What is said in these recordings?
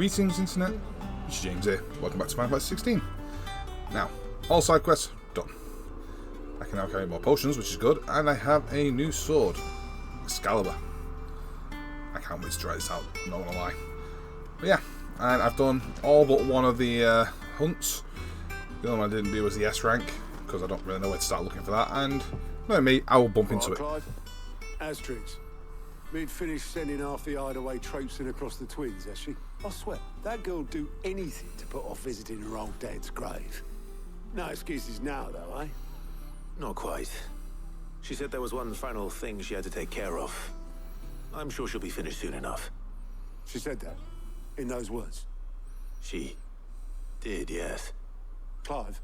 Greetings Internet, it's James here, welcome back to Final Fantasy 16. Now, all side quests done. I can now carry more potions, which is good, and I have a new sword, Excalibur. I can't wait to try this out, I'm not gonna lie. But yeah, and I've done all but one of the hunts. The only one I didn't do was the S rank, because I don't really know where to start looking for that, and knowing me, I will bump into it. Clive, Asterix. Mid finished sending half the hideaway traipsing across the twins, has she? I swear, that girl'd do anything to put off visiting her old dad's grave. No excuses now, though, eh? Not quite. She said there was one final thing she had to take care of. I'm sure she'll be finished soon enough. She said that, in those words. She did, yes. Clive,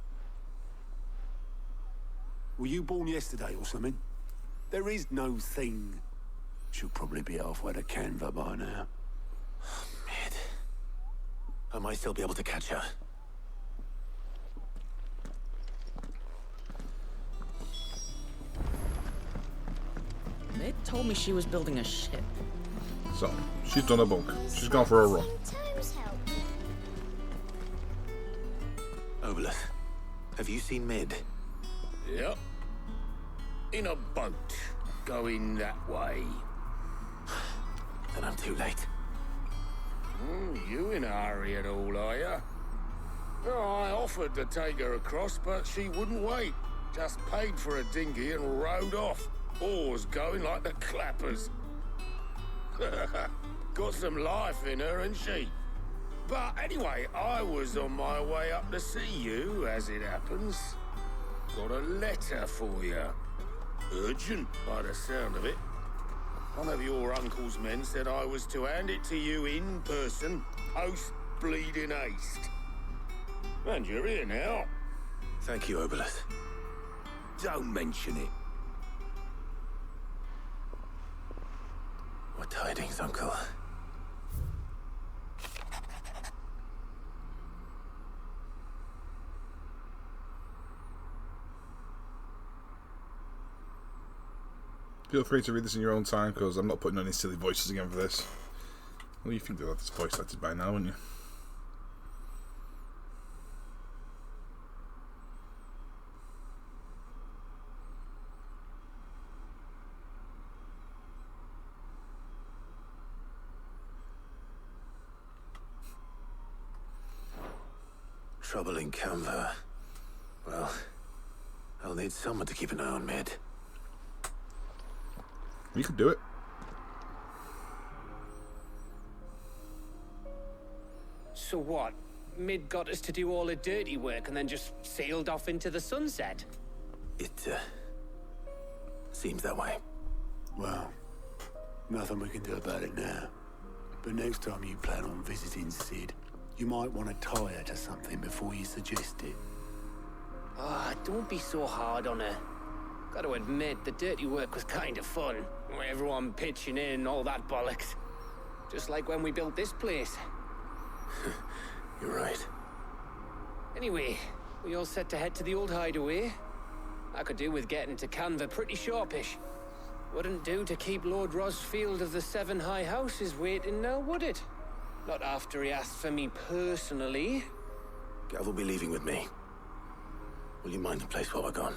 were you born yesterday or something? There is no thing. She'll probably be halfway to Canva by now. Mid. I might still be able to catch her. Mid told me she was building a ship. So, she's done a bunk. She's gone for a run. Obelith, have you seen Mid? Yep. In a boat, going that way. Then I'm too late. You in a hurry at all, are ya? Well, I offered to take her across, but she wouldn't wait. Just paid for a dinghy and rowed off. Oars going like the clappers. Got some life in her, ain't she? But anyway, I was on my way up to see you, as it happens. Got a letter for you. Urgent, by the sound of it. One of your uncle's men said I was to hand it to you in person, post-bleeding haste. And you're here now. Thank you, Obelith. Don't mention it. What tidings, Uncle? Feel free to read this in your own time, because I'm not putting on any silly voices again for this. Well, you think they'll have this voice acted by now, wouldn't you? Trouble in Canva. Well, I'll need someone to keep an eye on Mid. You could do it. So what? Mid got us to do all the dirty work and then just sailed off into the sunset? It, seems that way. Well, nothing we can do about it now. But next time you plan on visiting Sid, you might want to tie her to something before you suggest it. Ah, don't be so hard on her. Gotta admit, the dirty work was kind of fun. Everyone pitching in and all that bollocks. Just like when we built this place. You're right. Anyway, we all set to head to the old hideaway. I could do with getting to Canva pretty sharpish. Wouldn't do to keep Lord Rosfield of the Seven High Houses waiting now, would it? Not after he asked for me personally. Gav will be leaving with me. Will you mind the place while we're gone?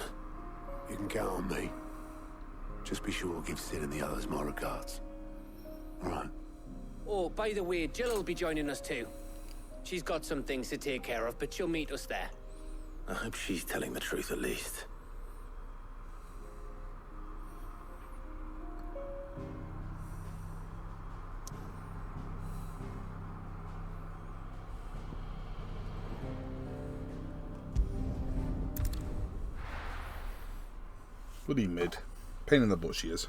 You can count on me. Just be sure to give Sid and the others my regards. All right. Oh, by the way, Jill will be joining us too. She's got some things to take care of, but she'll meet us there. I hope she's telling the truth at least. Bloody Mid. Pain in the butt she is.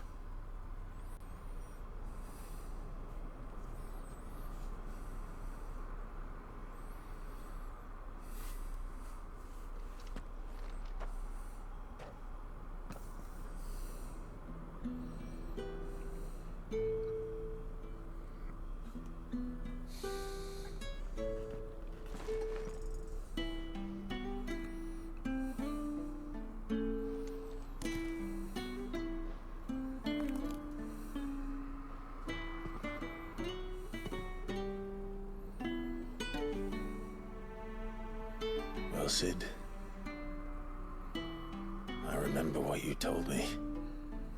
Cid. I remember what you told me.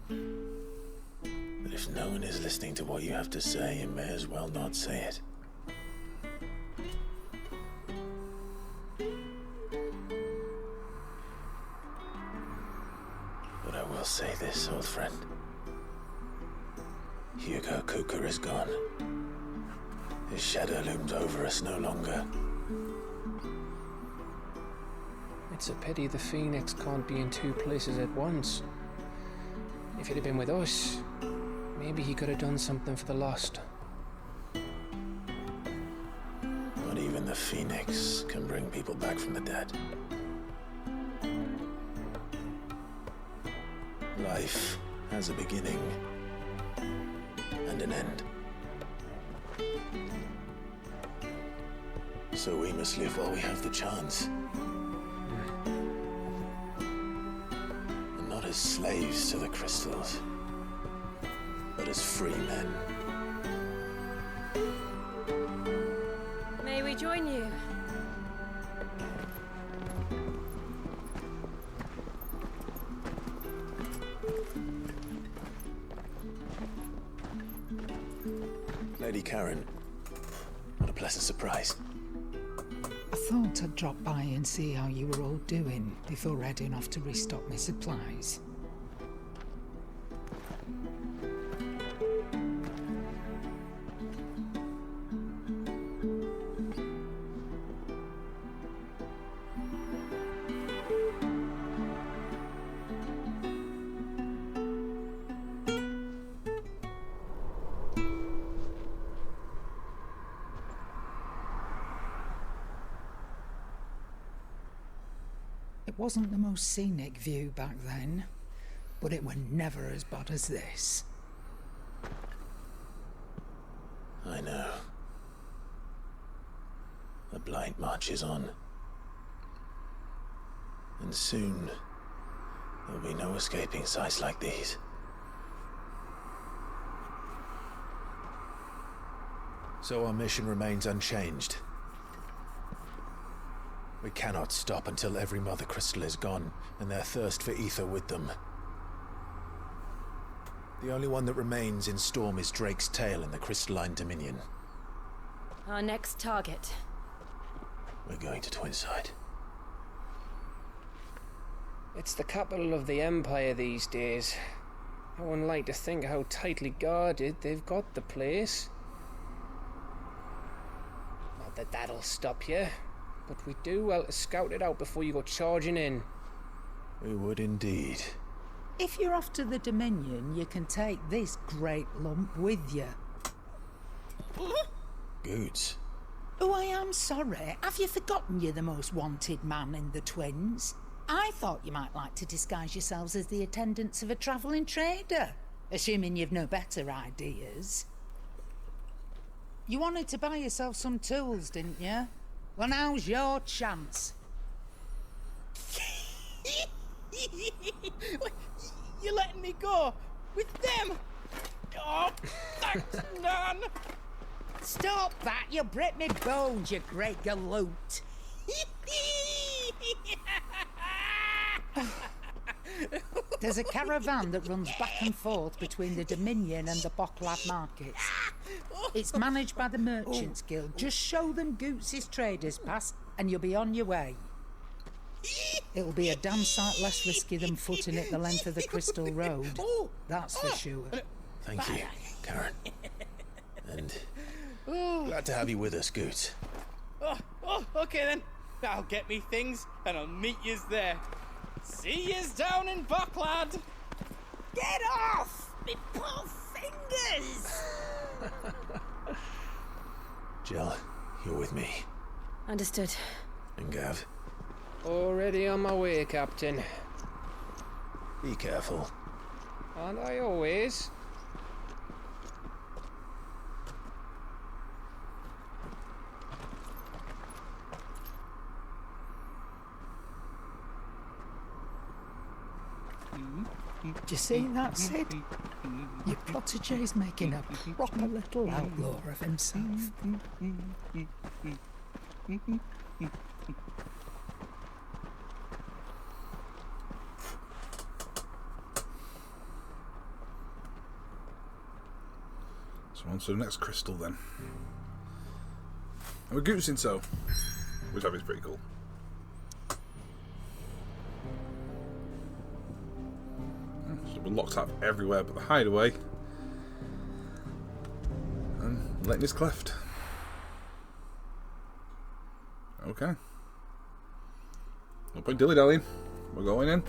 That if no one is listening to what you have to say, you may as well not say it. But I will say this, old friend. Hugo Kuka is gone. His shadow looms over us no longer. It's a pity the Phoenix can't be in two places at once. If he'd have been with us, maybe he could have done something for the lost. Not even the Phoenix can bring people back from the dead. Life has a beginning and an end. So we must live while we have the chance. And not as slaves to the crystals, but as free men. May we join you? Lady Karen, what a pleasant surprise. I thought I'd drop by and see how you were all doing before heading off to restock my supplies. It wasn't the most scenic view back then, but it were never as bad as this. I know. The blight marches on. And soon, there'll be no escaping sights like these. So our mission remains unchanged. We cannot stop until every Mother Crystal is gone, and their thirst for ether with them. The only one that remains in Storm is Drake's Tail in the Crystalline Dominion. Our next target. We're going to Twinside. It's the capital of the Empire these days. I wouldn't like to think how tightly guarded they've got the place. Not that that'll stop you, but we do well to scout it out before you go charging in. We would indeed. If you're off to the Dominion, you can take this great lump with you. Goods. Oh, I am sorry. Have you forgotten you're the most wanted man in the Twins? I thought you might like to disguise yourselves as the attendants of a travelling trader, assuming you've no better ideas. You wanted to buy yourself some tools, didn't you? Well, now's your chance. You're letting me go with them? Oh, thanks, Nan. Stop that! You'll break me bones, you great galoot. There's a caravan that runs back and forth between the Dominion and the Bocklad markets. It's managed by the Merchants Guild. Just show them Goots' traders pass and you'll be on your way. It'll be a damn sight less risky than footing it the length of the Crystal Road. That's for sure. Thank you, Karen. And glad to have you with us, Goots. Oh, okay then. I'll get me things and I'll meet yous there. See yous down in Bocklad. Get off! Me poor fingers! Jill, you're with me. Understood. And Gav, Already on my way, Captain. be careful. Aren't I always? Do you see that, Sid? Your protege's making a proper little outlaw of himself. On to the next crystal then. And with Goots in tow, which I think is pretty cool. So we're locked up everywhere but the hideaway. And letting is cleft. Okay. No point dilly-dallying. We're going in.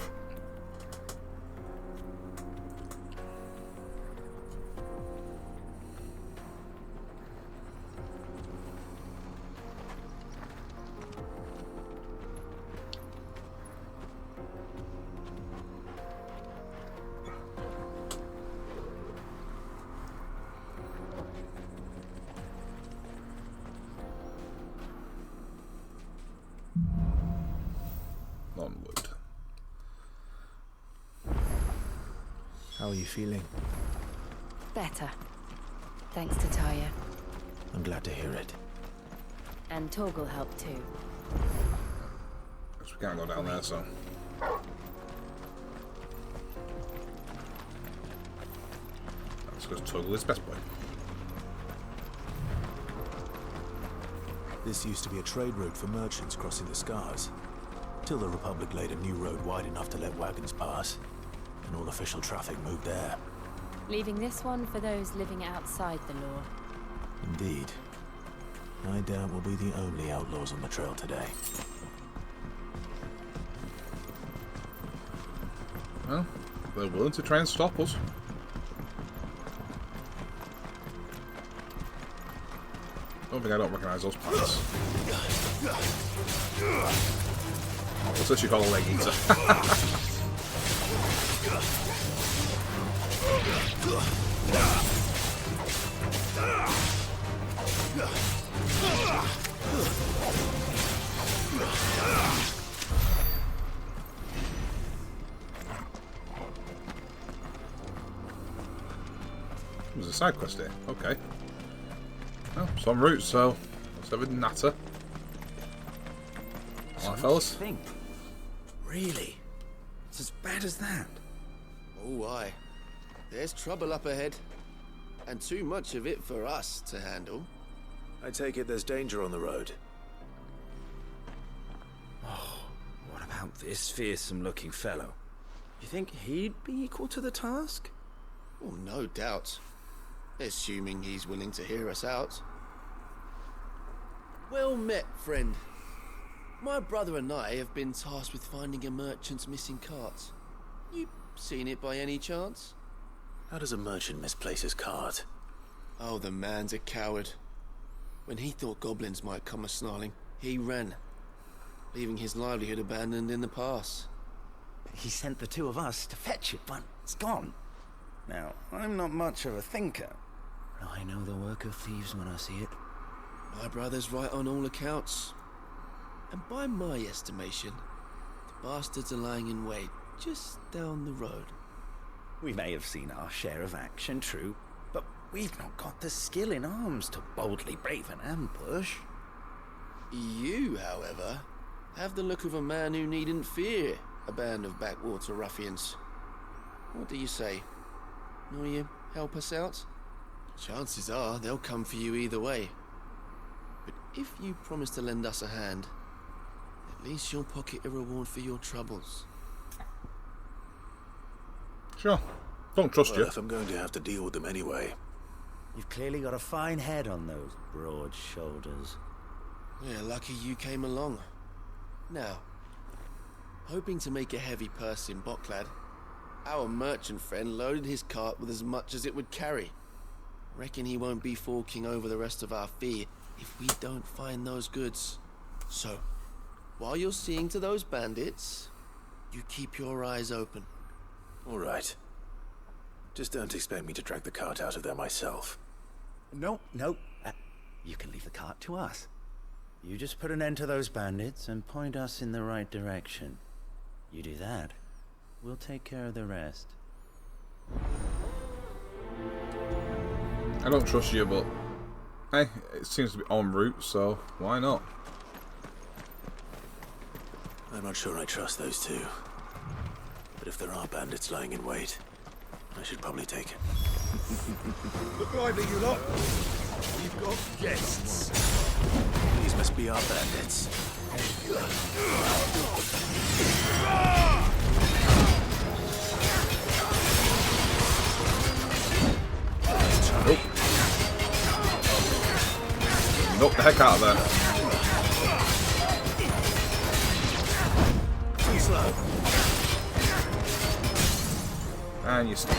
Onward. How are you feeling? Better. Thanks to Taya. I'm glad to hear it. And Torgal helped too. Guess we can't go down there, so. Let's go to Torgal, his best boy. This used to be a trade route for merchants crossing the Scars, till the Republic laid a new road wide enough to let wagons pass, and all official traffic moved there. Leaving this one for those living outside the law. Indeed. I doubt we'll be the only outlaws on the trail today. Well, they're willing to try and stop us. I don't think I don't recognise those plants. What's this you call a leg eater? There's a side quest here. Okay. Oh, some route, so let's have a natter. Alright, fellas. Think? Really? It's as bad as that? Oh, aye. There's trouble up ahead. And too much of it for us to handle. I take it there's danger on the road. Oh, what about this fearsome-looking fellow? You think he'd be equal to the task? Oh, no doubt. Assuming he's willing to hear us out. Well met, friend. My brother and I have been tasked with finding a merchant's missing cart. You seen it by any chance? How does a merchant misplace his cart? Oh, the man's a coward. When he thought goblins might come a-snarling, he ran, leaving his livelihood abandoned in the pass. He sent the two of us to fetch it, but it's gone. Now, I'm not much of a thinker. I know the work of thieves when I see it. My brother's right on all accounts. And by my estimation, the bastards are lying in wait just down the road. We may have seen our share of action, true, but we've not got the skill in arms to boldly brave an ambush. You, however, have the look of a man who needn't fear a band of backwater ruffians. What do you say? Will you help us out? Chances are they'll come for you either way. But if you promise to lend us a hand, at least you'll pocket a reward for your troubles. Sure. Don't trust you. If I'm going to have to deal with them anyway. You've clearly got a fine head on those broad shoulders. We're lucky you came along. Now, hoping to make a heavy purse in Bocklad, our merchant friend loaded his cart with as much as it would carry. Reckon he won't be forking over the rest of our fee if we don't find those goods. So, while you're seeing to those bandits, you keep your eyes open. All right. Just don't expect me to drag the cart out of there myself. No. You can leave the cart to us. You just put an end to those bandits and point us in the right direction. You do that, we'll take care of the rest. I don't trust you, but hey, it seems to be en route, so why not? I'm not sure I trust those two. But if there are bandits lying in wait, I should probably take it. Look lively, you lot. We've got guests. These must be our bandits. Nope. Knock the heck out of there. Too slow. And you stop.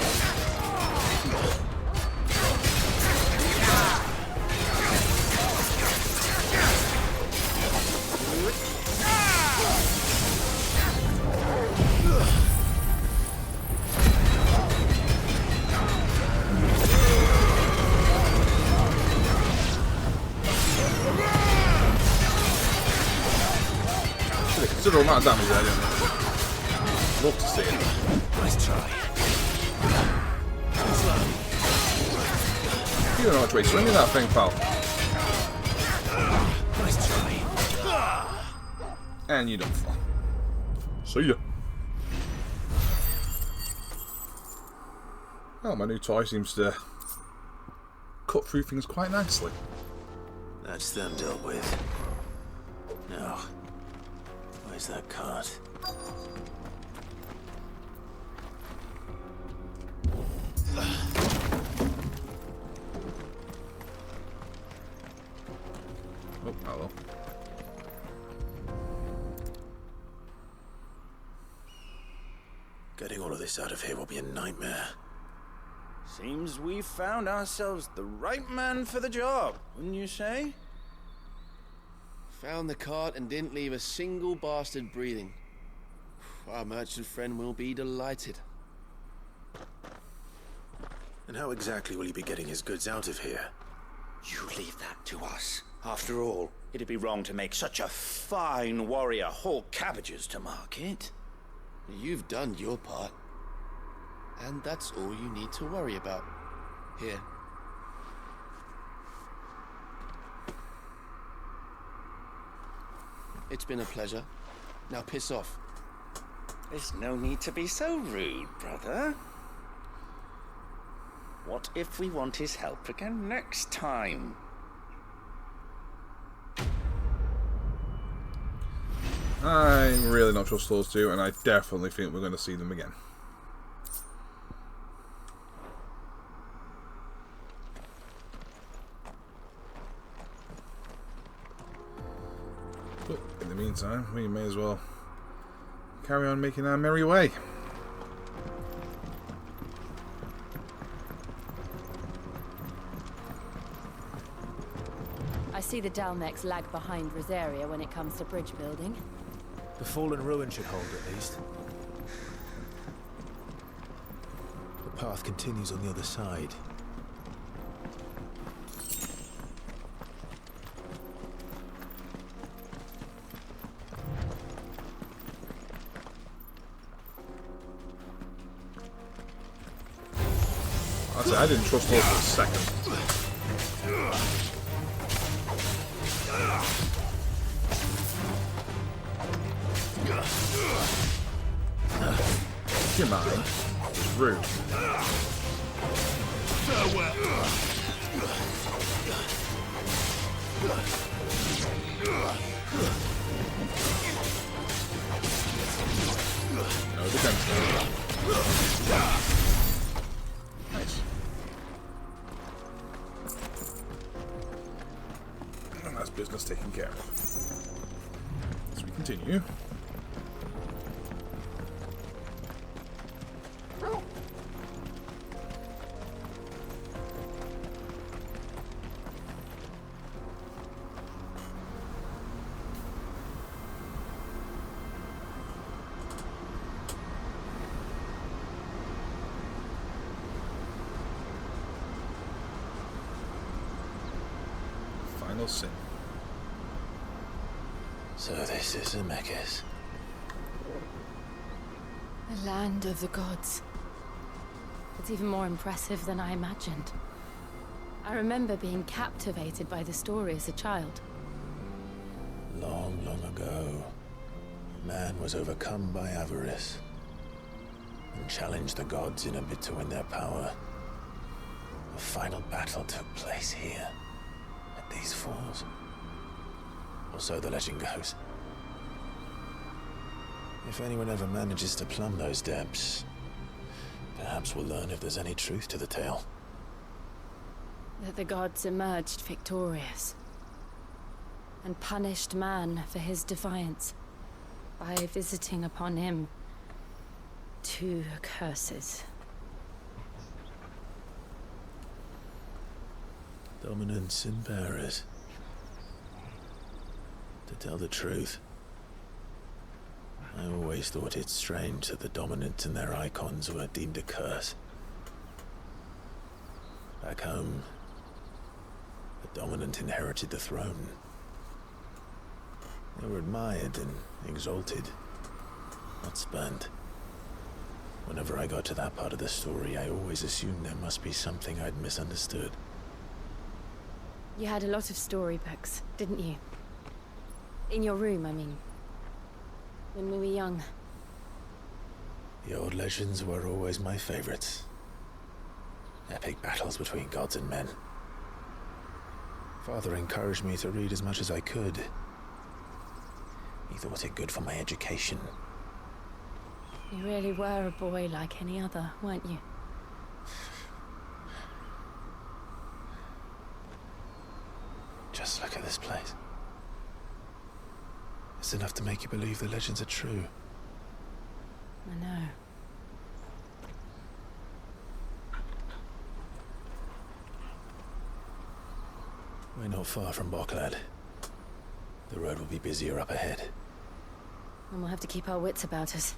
Considerable amount of damage there, don't you? Love to see it. Nice try. Too slow. You don't know which way swinging that thing, pal. Nice try. And you don't fall. See ya. Well, my new toy seems to cut through things quite nicely. That's them dealt with. Now, where's that cart? Oh, hello. Getting all of this out of here will be a nightmare. Seems we've found ourselves the right man for the job, wouldn't you say? Found the cart and didn't leave a single bastard breathing. Our merchant friend will be delighted. And how exactly will he be getting his goods out of here? You leave that to us. After all, it'd be wrong to make such a fine warrior haul cabbages to market. You've done your part. And that's all you need to worry about. Here. It's been a pleasure. Now piss off. There's no need to be so rude, brother. What if we want his help again next time? I'm really not trust those two, and I definitely think we're going to see them again. But in the meantime, we may as well carry on making our merry way. I see the Dalmex lag behind Rosaria when it comes to bridge building. The fallen ruin should hold at least. The path continues on the other side. I didn't trust those for a second. Your mind is rude. No defense. Nice. And that's business taken care of. As we continue. Final sin. So this is Zemeckis. The land of the gods. It's even more impressive than I imagined. I remember being captivated by the story as a child. Long, long ago, man was overcome by avarice and challenged the gods in a bid to win their power. The final battle took place here, at these falls. Or so the legend goes. If anyone ever manages to plumb those depths, perhaps we'll learn if there's any truth to the tale. That the gods emerged victorious and punished man for his defiance by visiting upon him 2 curses. Dominants and bearers. To tell the truth, I always thought it strange that the dominants and their icons were deemed a curse. Back home, the dominant inherited the throne. They were admired and exalted, not spurned. Whenever I got to that part of the story, I always assumed there must be something I'd misunderstood. You had a lot of storybooks, didn't you? In your room, I mean. When we were young. The old legends were always my favorites. Epic battles between gods and men. Father encouraged me to read as much as I could. He thought it good for my education. You really were a boy like any other, weren't you? Just look at this place. It's enough to make you believe the legends are true. I know. We're not far from Boklad. The road will be busier up ahead. And we'll have to keep our wits about us.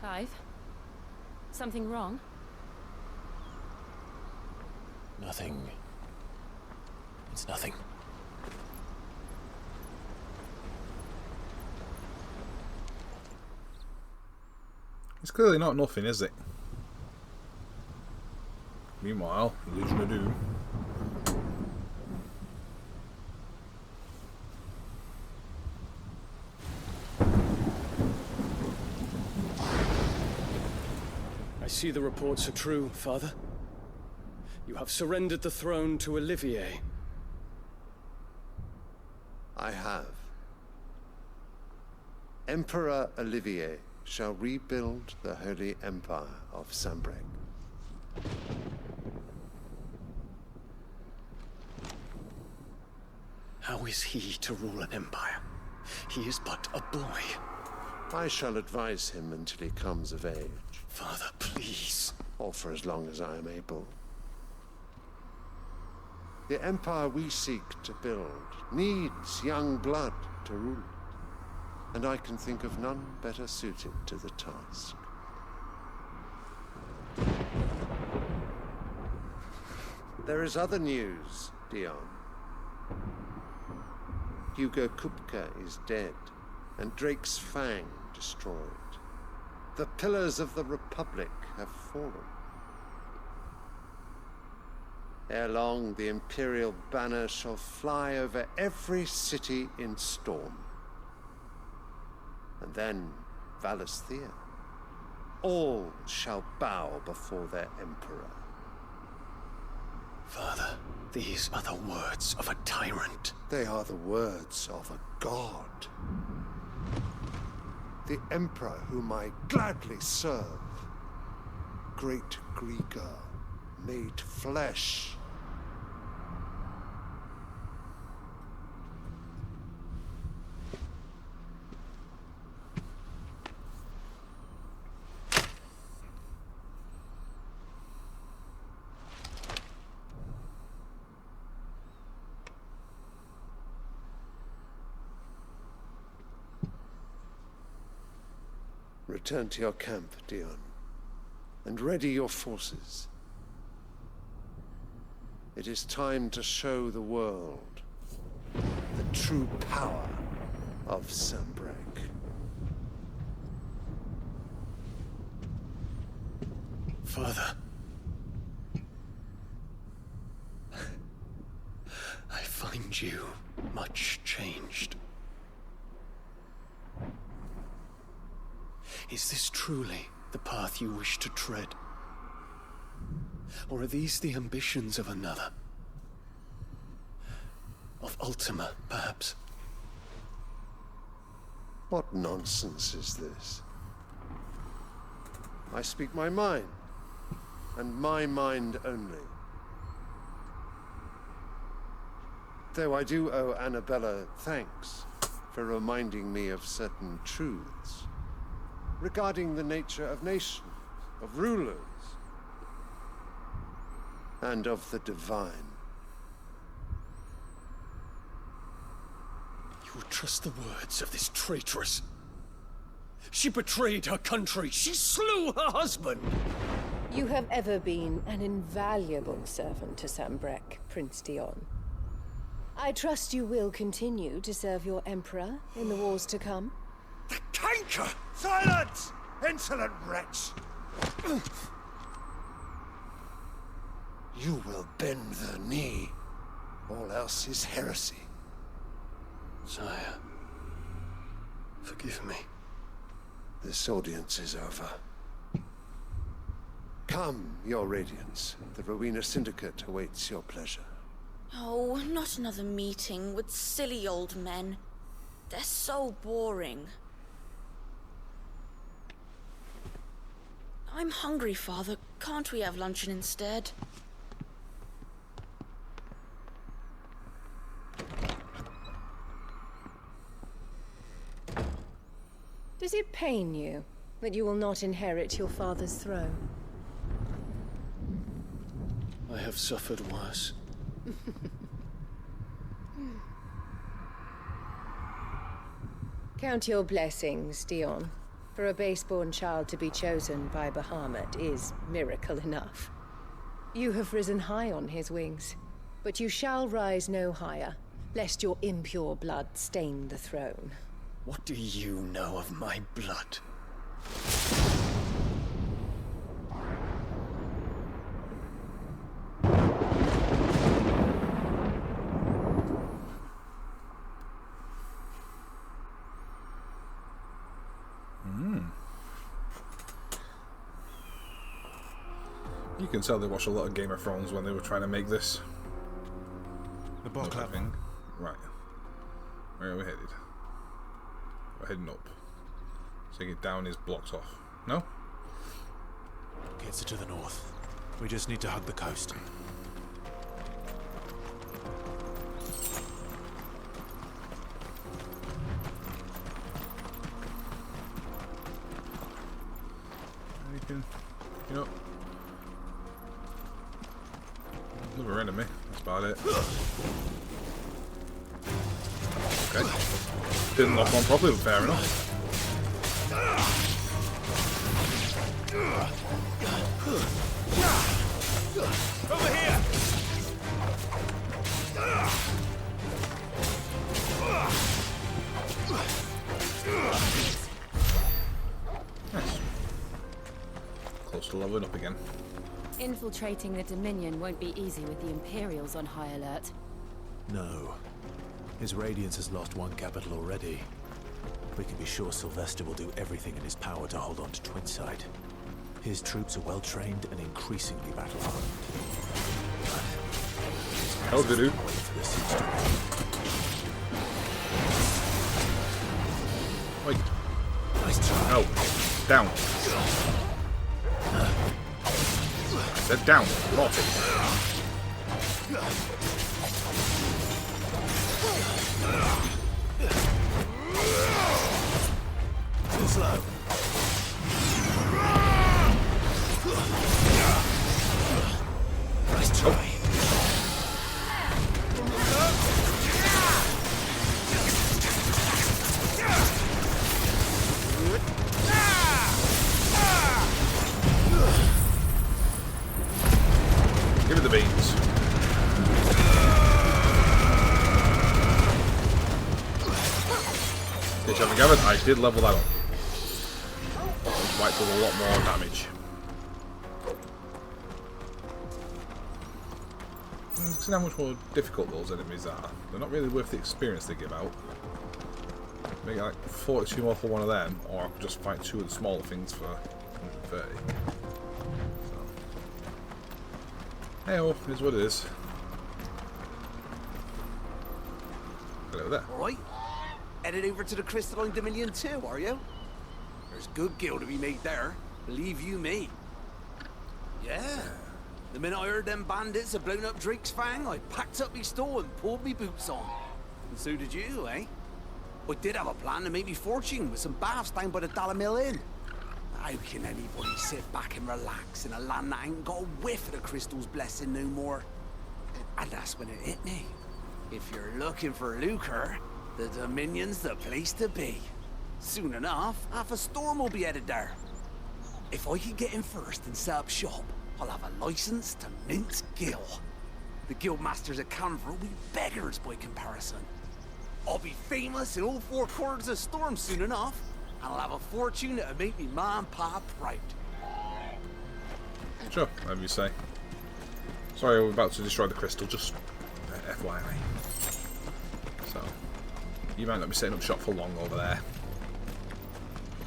Clive? Something wrong? Nothing. It's nothing. It's clearly not nothing, is it? Meanwhile, Legion of Doom. I see the reports are true, Father. You have surrendered the throne to Olivier. I have. Emperor Olivier shall rebuild the Holy Empire of Sanbreque. How is he to rule an empire? He is but a boy. I shall advise him until he comes of age. Father, please. Or for as long as I am able. The empire we seek to build needs young blood to rule it, and I can think of none better suited to the task. There is other news, Dion. Hugo Kupka is dead, and Drake's Fang destroyed. The pillars of the Republic have fallen. Ere long, the Imperial banner shall fly over every city in Storm. And then, Valisthea. All shall bow before their Emperor. Father, these are the words of a tyrant. They are the words of a god. The Emperor whom I gladly serve. Great Grieger, made flesh. Return to your camp, Dion, and ready your forces. It is time to show the world the true power of Sanbreque. Father. I find you much changed. Is this truly the path you wish to tread? Or are these the ambitions of another? Of Ultima, perhaps? What nonsense is this? I speak my mind, and my mind only. Though I do owe Annabella thanks for reminding me of certain truths regarding the nature of nations, of rulers, and of the divine. You would trust the words of this traitress? She betrayed her country. She slew her husband. You have ever been an invaluable servant to Sambrek, Prince Dion. I trust you will continue to serve your Emperor in the wars to come. The canker! Silence! Insolent wretch! You will bend the knee. All else is heresy. Sire, forgive me. This audience is over. Come, your Radiance. The Rowena Syndicate awaits your pleasure. Oh, not another meeting with silly old men. They're so boring. I'm hungry, Father. Can't we have luncheon instead? Does it pain you that you will not inherit your father's throne? I have suffered worse. Count your blessings, Dion. For a base-born child to be chosen by Bahamut is miracle enough. You have risen high on his wings, but you shall rise no higher, lest your impure blood stain the throne. What do you know of my blood? You can tell they watched a lot of Game of Thrones when they were trying to make this. The Bocklab thing. Right. Where are we headed? We're heading up. Take it down is blocked off. No? Gets it to the north. We just need to hug the coast. You know. Another enemy. That's about it. Okay. Didn't lock on properly, but fair enough. Over here! Nice. Close to leveling up again. Infiltrating the Dominion won't be easy with the Imperials on high alert. No. His Radiance has lost one capital already. We can be sure Sylvester will do everything in his power to hold on to Twinside. His troops are well trained and increasingly battle-hardened. Hell good, dude. Wait. Nice try. No. Down. I said down. Not it. Too slow. Nice try. Give it the beans. Which having gathered, I did level that up. Which might do a lot more damage. considering how much more difficult those enemies are, they're not really worth the experience they give out. Maybe like 42 more for one of them, or I could just fight 2 of the smaller things for 130. So. Hey, oh, here's what it is. Hello there. Alright. Headed over to the Crystalline Dominion too, are you? There's good gil to be made there. Believe you me. Yeah. The minute I heard them bandits had blown up Drake's Fang, I packed up me store and pulled me boots on. And so did you, eh? I did have a plan to make me fortune with some baths down by the Dollar Mill Inn. How can anybody sit back and relax in a land that ain't got a whiff of the crystal's blessing no more? And that's when it hit me. If you're looking for lucre, the Dominion's the place to be. Soon enough, half a storm will be headed there. If I can get in first and set up shop, I'll have a license to mint gil. The guildmasters at Canver will be beggars by comparison. I'll be famous in all 4 quarters of Storm soon enough, and I'll have a fortune that'll make me ma and pa proud. Sure, whatever you say. Sorry, we're about to destroy the crystal, just FYI. So, you might not be setting up shop for long over there.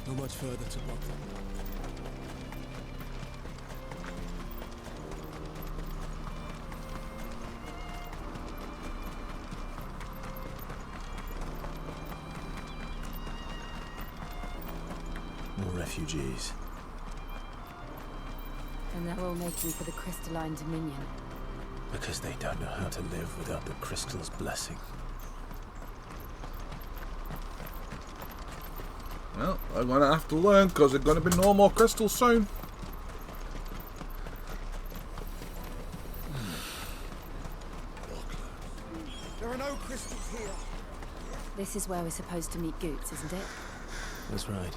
Not much further to walk. More refugees. And they're all making for the Crystalline Dominion. Because they don't know how to live without the crystal's blessing. Well, I'm gonna have to learn, because there's gonna be no more crystals soon. There are no crystals here. This is where we're supposed to meet Goots, isn't it? That's right.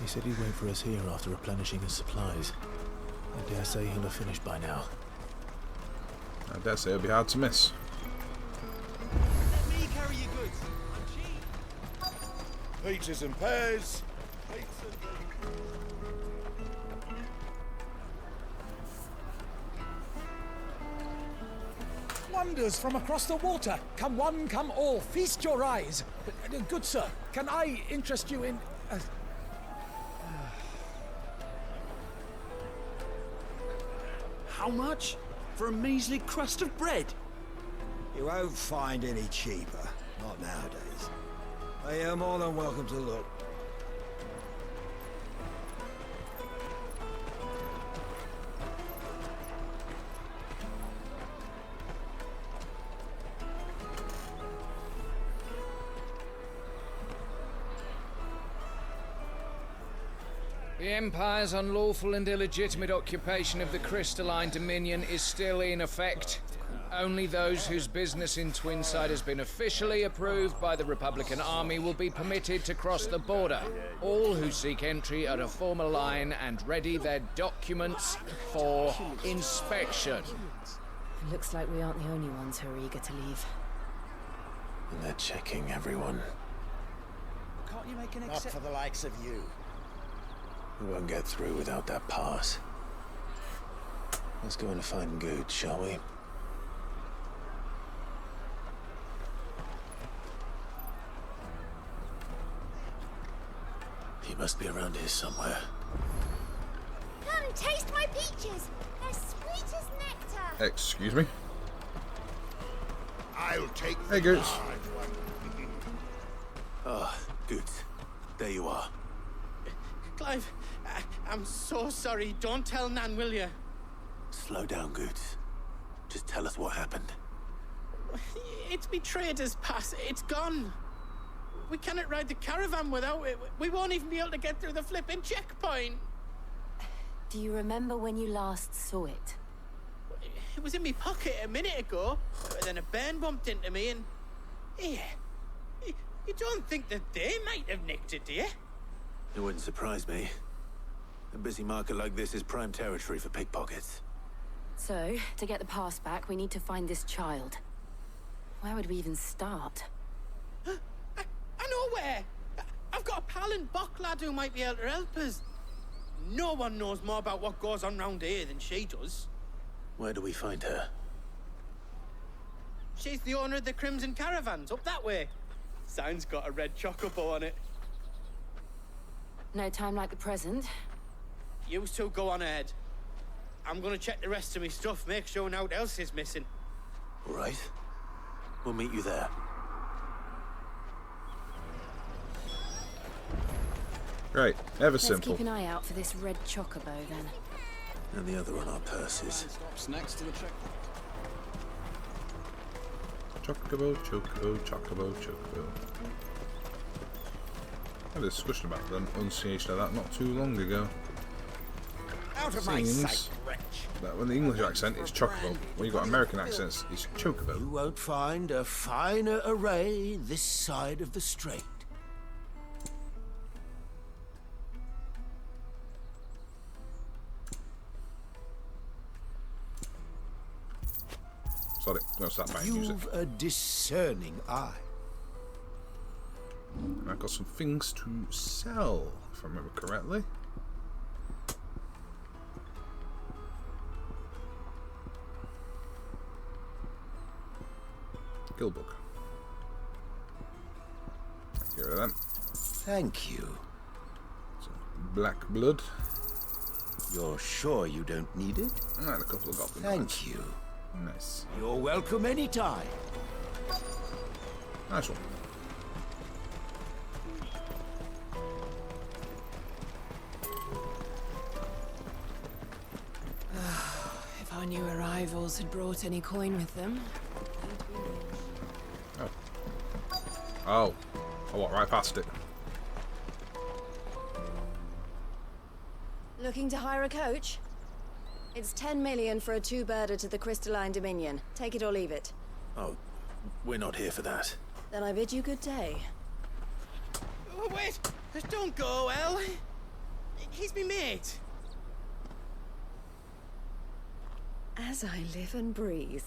He said he'd wait for us here after replenishing his supplies. I dare say he'll have finished by now. I dare say it'll be hard to miss. Let me carry your goods. I'm cheap. Peaches and pears. Wonders from across the water. Come one, come all. Feast your eyes. Good sir, can I interest you in... How much? For a measly crust of bread? You won't find any cheaper. Not nowadays. But you're more than welcome to look. The Empire's unlawful and illegitimate occupation of the Crystalline Dominion is still in effect. Only those whose business in Twinside has been officially approved by the Republican Army will be permitted to cross the border. All who seek entry are to form a line and ready their documents for inspection. It looks like we aren't the only ones who are eager to leave. And they're checking everyone. Can't you make an Not for the likes of you. We won't get through without that pass. Let's go and find Good, shall we? He must be around here somewhere. Come, taste my peaches. They're sweet as nectar. Excuse me? I'll take Hey, Goots. Ah, Goots. There you are. Clive, I'm so sorry. Don't tell Nan, will you? Slow down, Goots. Just tell us what happened. It's me trader's pass. It's gone. We cannot ride the caravan without it. We won't even be able to get through the flipping checkpoint. Do you remember when you last saw it? It was in my pocket a minute ago, but then a bairn bumped into me and... Yeah. You don't think that they might have nicked it, do you? It wouldn't surprise me. A busy market like this is prime territory for pickpockets. So, to get the pass back, we need to find this child. Where would we even start? I know where! I've got a pal in Bocklad who might be able to help us. No one knows more about what goes on round here than she does. Where do we find her? She's the owner of the Crimson Caravans, up that way. Sign's got a red chocobo on it. No time like the present. You two go on ahead. I'm gonna check the rest of my stuff, make sure naught else is missing. All right. We'll meet you there. Right, ever Let's simple. keep an eye out for this red chocobo then. And the other on our purses. Stops next to the checkpoint. Chocobo, chocobo, chocobo, chocobo. I had a discussion about the pronunciation of that not too long ago. Out of my Seems sight, wretch. that when the English accent it's chocobo, when you've got American accents it's chocobo. You won't find a finer array this side of the strait. Sorry, I'm going to start buying music. You've a discerning eye. I've got some things to sell, if I remember correctly. Guildbook. Get rid of them. Thank you. Some black blood. You're sure you don't need it? And a couple of goblin Thank coins. you. Nice. You're welcome anytime. Nice one. If our new arrivals had brought any coin with them. Oh. I walked right past it. Looking to hire a coach? It's 10 million for a two-birder to the Crystalline Dominion. Take it or leave it. Oh, we're not here for that. Then I bid you good day. Oh, wait! Don't go, El. He's me mate. As I live and breathe.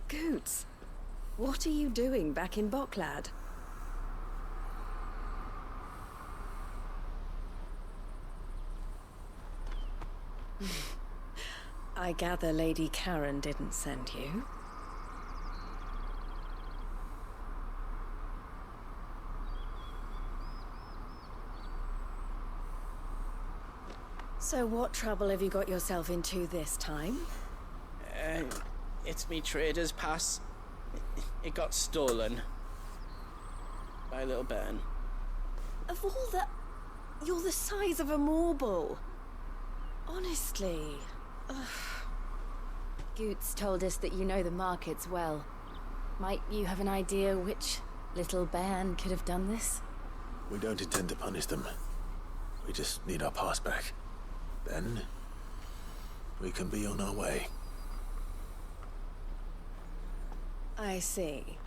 Goots, what are you doing back in Boklad? I gather Lady Karen didn't send you. So what trouble have you got yourself into this time? It's me trader's pass. It got stolen. By a little bairn. Of all the... You're the size of a marble. Honestly. Ugh. Goots told us that you know the markets well. Might you have an idea which little bairn could have done this? We don't intend to punish them. We just need our pass back. Then, we can be on our way. I see.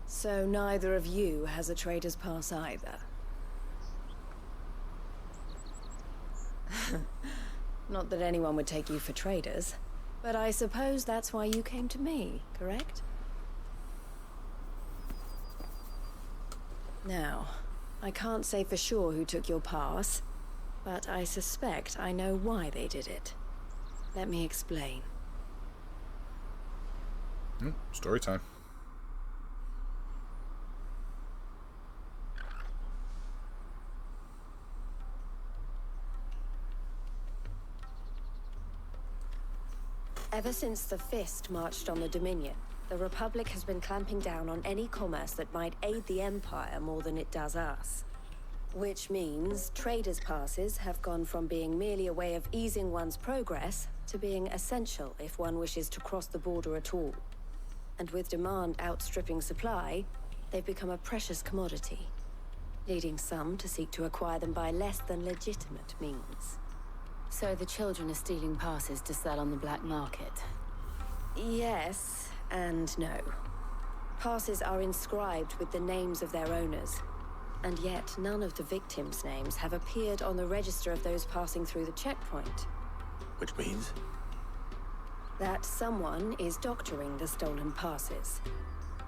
So neither of you has a trader's pass either. Not that anyone would take you for traders, but I suppose that's why you came to me, correct? Now, I can't say for sure who took your pass, but I suspect I know why they did it. Let me explain. Story time. Ever since the Fist marched on the Dominion, the Republic has been clamping down on any commerce that might aid the Empire more than it does us. Which means traders' passes have gone from being merely a way of easing one's progress to being essential if one wishes to cross the border at all. And with demand outstripping supply, they've become a precious commodity, leading some to seek to acquire them by less than legitimate means. So the children are stealing passes to sell on the black market? Yes and no. Passes are inscribed with the names of their owners, and yet none of the victims' names have appeared on the register of those passing through the checkpoint. Which means? That someone is doctoring the stolen passes.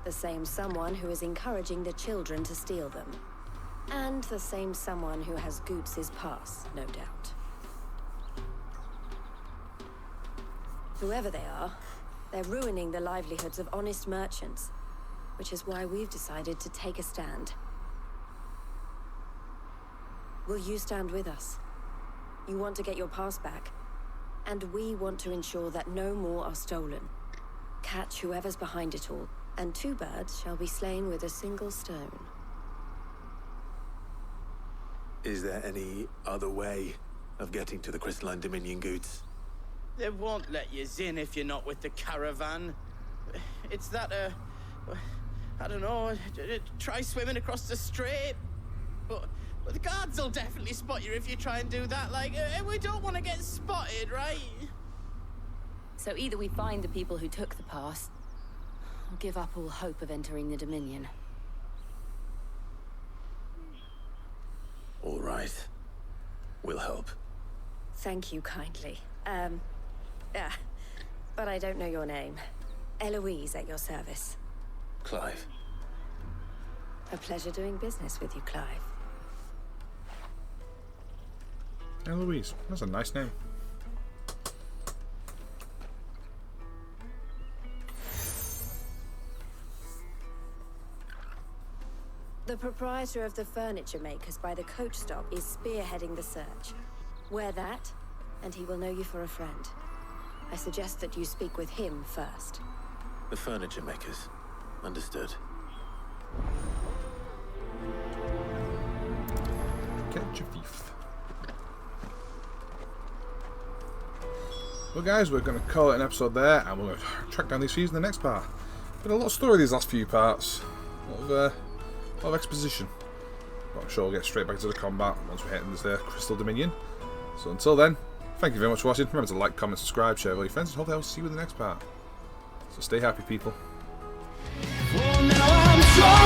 The same someone who is encouraging the children to steal them. And the same someone who has Goots' pass, no doubt. Whoever they are, They're ruining the livelihoods of honest merchants, which is why we've decided to take a stand. Will you stand with us? You want to get your pass back, and we want to ensure that no more are stolen. Catch whoever's behind it all, and 2 birds shall be slain with a single stone. Is there any other way of getting to the Crystalline Dominion goods? They won't let you in if you're not with the caravan. It's that, I don't know, try swimming across the strait. But the guards will definitely spot you if you try and do that. Like, we don't want to get spotted, right? So either we find the people who took the pass, or give up all hope of entering the Dominion. All right. We'll help. Thank you kindly. But I don't know your name. Eloise at your service. Clive. A pleasure doing business with you, Clive. Eloise, that's a nice name. The proprietor of the furniture makers by the coach stop is spearheading the search. Wear that, and he will know you for a friend. I suggest that you speak with him first. The furniture makers. Understood. Catch a thief. Well guys, we're going to call it an episode there, and we're going to track down these thieves in the next part. Been a lot of story these last few parts. A lot of exposition. But I'm sure we'll get straight back to the combat once we hit into the Crystal Dominion. So until then, thank you very much for watching. Remember to like, comment, subscribe, share with all your friends, and hopefully I'll see you in the next part. So stay happy, people. For now I'm strong.